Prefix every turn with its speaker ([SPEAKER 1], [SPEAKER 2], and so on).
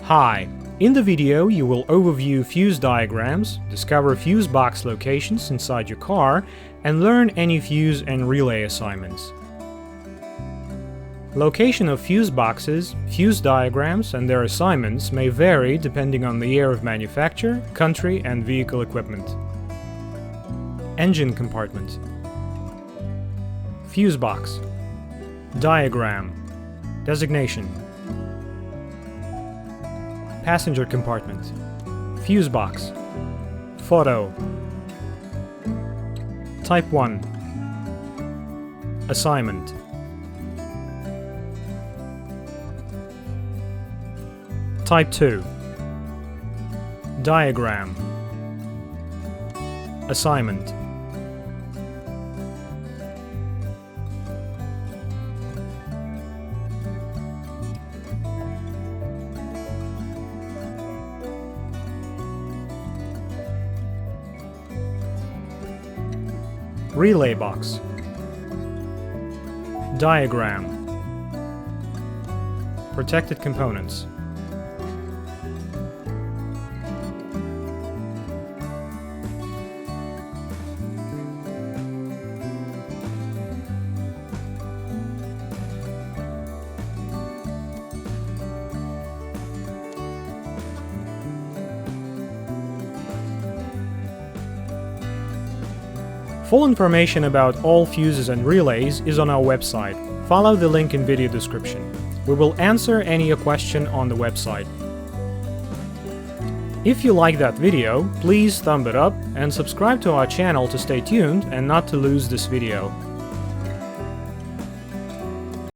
[SPEAKER 1] Hi! In the video you will overview fuse diagrams, discover fuse box locations inside your car, and learn any fuse and relay assignments. Location of fuse boxes, fuse diagrams, and their assignments may vary depending on the year of manufacture, country, and vehicle equipment. Engine compartment. Fuse box. Diagram. Designation. Passenger compartment. Fuse box. Photo. Type 1. Assignment. Type 2. Diagram. Assignment. Relay box. Diagram. Protected components. Full information about all fuses and relays is on our website. Follow the link in video description. We will answer any question on the website. If you like that video, please thumb it up and subscribe to our channel to stay tuned and not to lose this video.